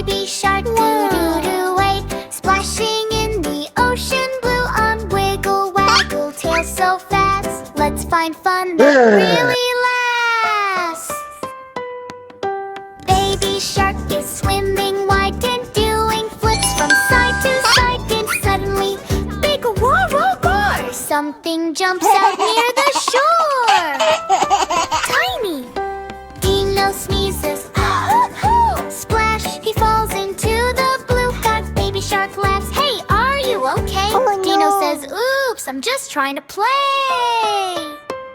Baby shark doo-doo-doo wait, splashing in the ocean blue on wiggle waggle tail so fast. Let's find fun that really lasts. Baby shark is swimming wide and doing flips from side to side. Then suddenly, big roar, roar, roar! Something jumps out near the shore. Tiny Dino sneezes, splash! He falls into the blue. Got baby shark laughs. Hey, are you okay? Oh, no. Dino says, oops, I'm just trying to play.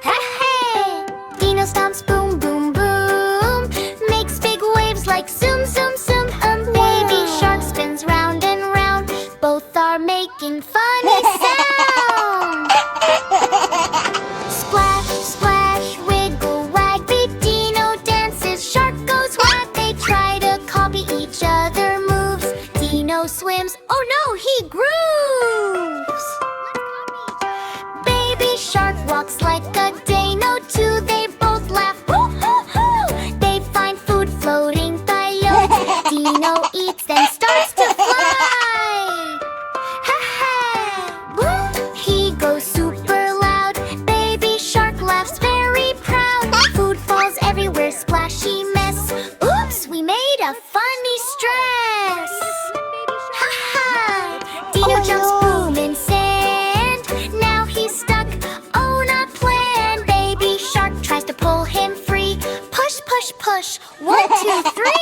Hey! Dino stomps, boom, boom, boom. Makes big waves like zoom, zoom, zoom. Baby shark spins round and round. Both are making funny sounds. Splash, splash, wiggle, wag. Big Dino dances, shark goes whack. They try to copy each other moves. Dino swims, oh no, he grooves. Baby shark walks like a day, no two. They both laugh, hoo, hoo, hoo. They find food floating by Dino eats, then starts to fly. Ha ha! Woo! He goes super loud. Baby shark laughs very proud. Food falls everywhere, splashy mess. Oops, we made a funny stress. Ha ha! Dino jumps, boom, in sand. Now he's stuck on a plan. Baby shark tries to pull him free. Push, push, push. 1, 2, 3.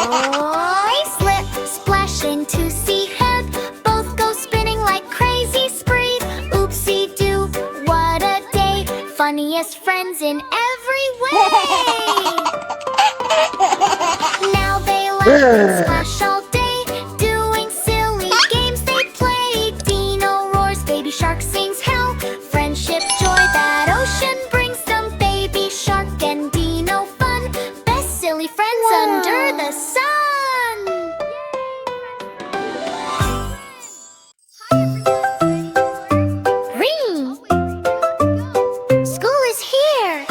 I slip, splash into sea head. Both go spinning like crazy spree. Oopsie doo, what a day. Funniest friends in every way. Now they laugh and splash all day, doing silly games they play. Dino roars, baby shark sings hell. Friendship, joy that ocean brings them. Baby shark and Dino fun. Best silly friends under the sun. Ring! School is here.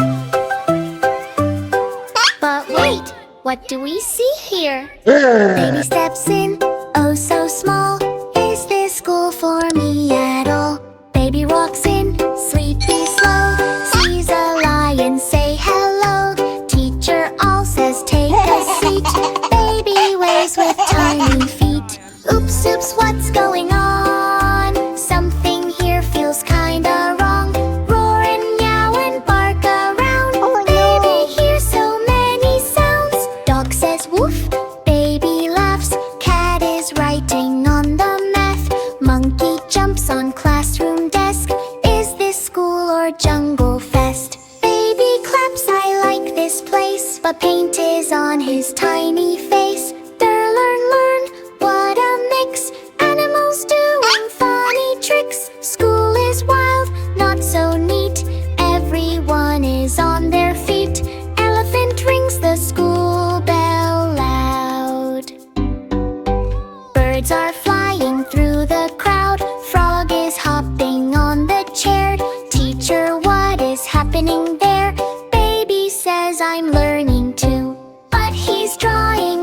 But wait, what do we see here? Baby steps in, oh so small. Is this school for me at all? Baby walks in, sleepy slow. Sees a lion, say hello. Teacher all says take a seat. Baby waves with tiny feet. Oops, oops, what's going on? Something here feels kinda wrong. Roar and meow and bark around. Baby hears so many sounds. Dog says woof, baby laughs. Cat is writing on the math. Monkey jumps on classroom desk. Is this school or jungle fest? Baby claps, I like this place. But paint is on his tiny face. Learn, what a mix. Animals doing funny tricks. School is wild, not so neat. Everyone is on their feet. Elephant rings the school bell loud. Birds are flying through the crowd. Frog is hopping on the chair. Teacher, what is happening there? Baby says I'm learning too, but he's drawing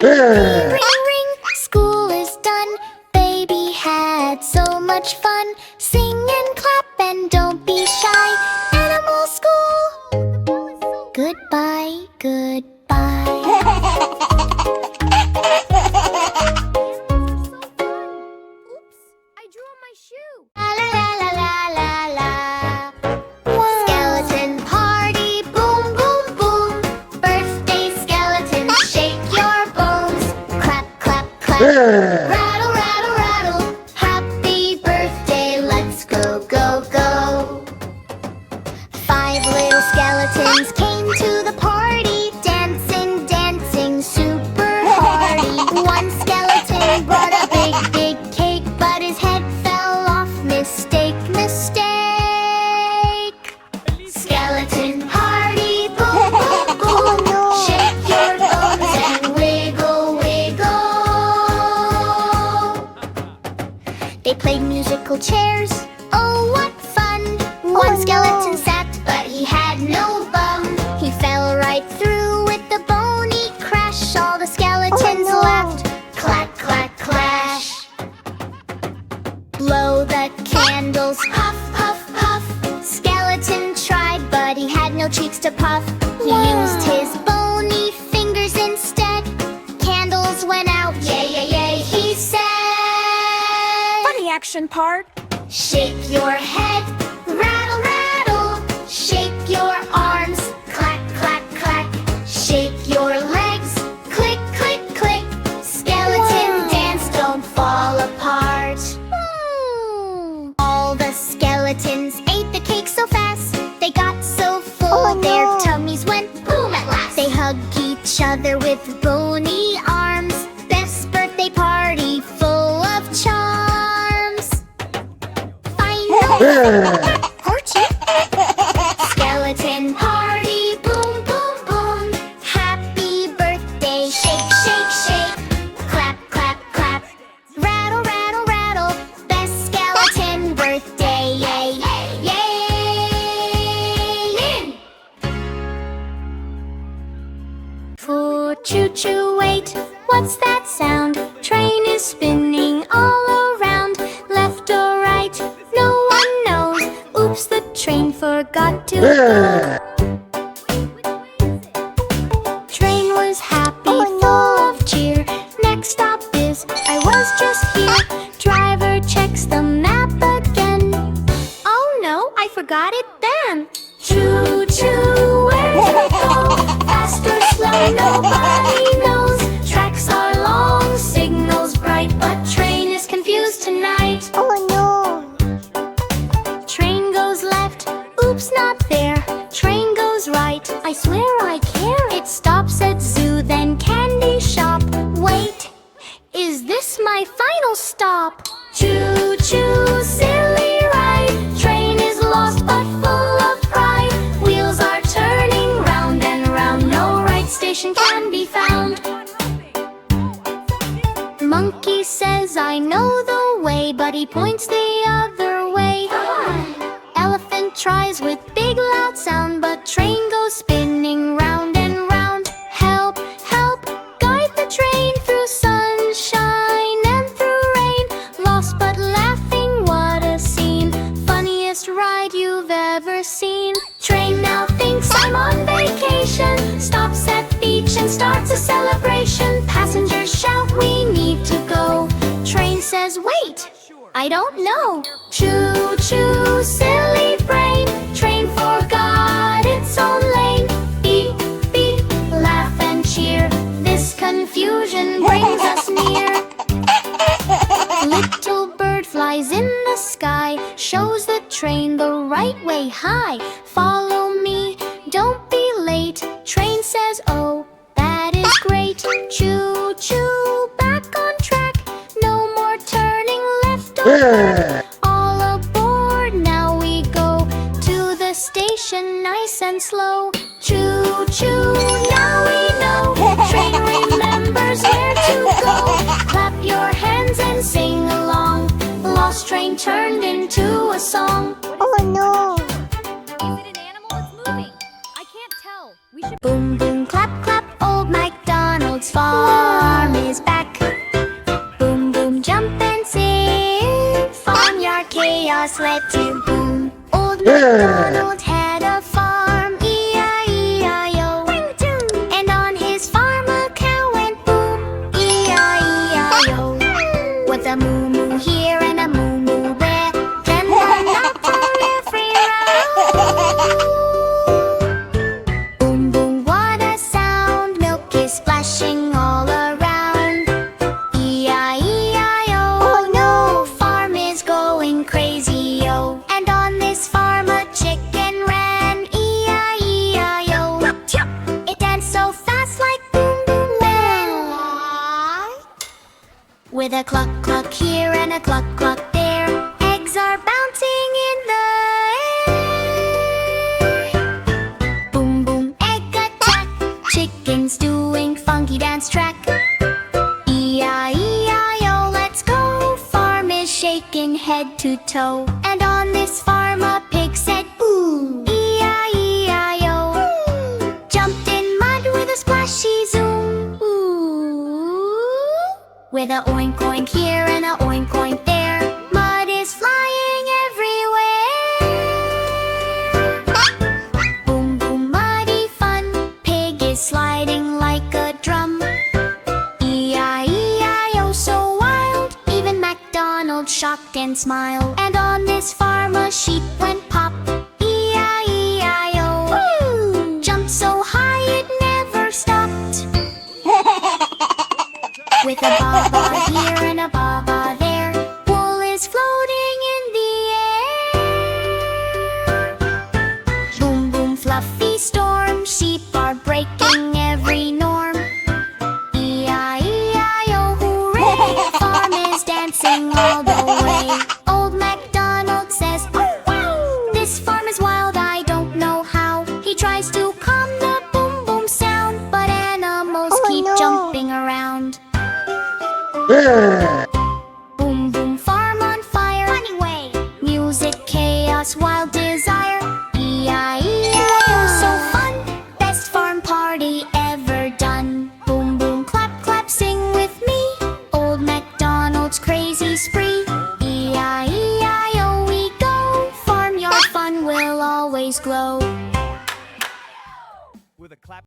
Ring, ring, ring, school is done. Baby had so much fun. Sing and clap and don't be shy. Animal school. Goodbye, goodbye. La la la la la la. Skeleton party, boom boom boom. Birthday skeleton, shake your bones. Clap clap clap. Rattle rattle rattle. Happy birthday, let's go go go. 5 little skeletons came to the party, dancing dancing super hardy. One skeleton brought a big big cake, but his head fell off. Mistake, mistake. Skeleton party, boom, boom, boom. Shake your bones and wiggle, wiggle. They played musical chairs. Oh, what fun! One skeleton sat, but he had no bum. He fell right through with the bony crash. All the skeletons laughed. Clack, clack, clash. Blow the candles, puff, puff, puff. Skeleton tried, but he had no cheeks to puff. He used his bony fingers instead. Candles went out, yay, yay, yay, he said. Funny action part. Shake your head, rattle, rattle. Shake your arms, clack, clack, clack. Shake your legs, click, click, click. Skeleton dance, don't fall apart. All the skeletons ate the cake so fast. They got so full, their tummies went boom at last. They hugged each other with bony arms. Best birthday party full of charms. Final party. Skeleton party, boom, boom, boom. Happy birthday, shake, shake, shake. Clap, clap, clap. Rattle, rattle, rattle. Best skeleton birthday, yay, yay, yay. For choo-choo, wait, what's that sound? Train is spinning all around. Left or right, no one knows. Oops, the train forgot to go. Train was happy, full of cheer. Next stop is, I was just here. Driver checks the map again. Oh no, I forgot it then. Choo choo, where do we go? Fast or slow, nobody knows. Tracks are long, signals bright, but train is confused tonight. Oh no. Train goes left, oops, not there. Train goes right, I swear I care. It stops at zoo, then candy shop. Wait, is this my final stop? Choo choo, silly ride. Train is lost but full of pride. Wheels are turning round and round. No right station can be found. Monkey says I know the way, but he points the other way. Elephant tries with big loud sound, but train goes spinning round and round. Help, help, guide the train through sunshine and through rain. Lost but laughing, what a scene. Funniest ride you've ever seen. Train now thinks I'm on vacation. Stops at beach and starts a celebration. Passengers shout, we need to go. Train says, wait, I don't know. Choo choo, silly brain. Train forgot its own lane. Beep beep, laugh and cheer. This confusion brings us near. Little bird flies in the sky, shows the train the right way high. Follow me, don't be late. Train says, oh, that is great. Choo choo, back on track. No more turning left or right. All aboard, now we go to the station nice and slow. Choo choo, now we know. Train remembers where to go. Clap your hands and sing along. Lost train turned into a song. Oh no. Is it an animal that's moving? I can't tell. We should. Boom boom clap clap, old MacDonald's farm. grandpa slept too. Boom. Old MacDonald had a farm, E-I-E-I-O. And on his farm a cow went boom, E-I-E-I-O. With a moo-moo here and a moo-moo there, then one after every row. Boom, boom, what a sound, milk is splashing all around. E-I-E-I-O, oh no, farm is going crazy, yo. And on this farm a chicken ran, E-I-E-I-O. It danced so fast like boom, boom, man. With a cluck, cluck here and a cluck, cluck there, eggs are bouncing in the air. Boom, boom, egg attack, chickens doing funky dance track. E-I-E-I-O, let's go, farm is shaking head to toe. And on this farm a pig said boo, E-I-E-I-O. Jumped in mud with a splashy zoom. Ooh. With a oink oink here and a oink oink there, mud is flying everywhere. Boom boom muddy fun, pig is sliding like a drum. E-I-E-I-O, so wild, even MacDonald shocked and smiled. And on this farm a sheep went pop, E-I-E-I-O. Jumped so high it never stopped. With a baa baa here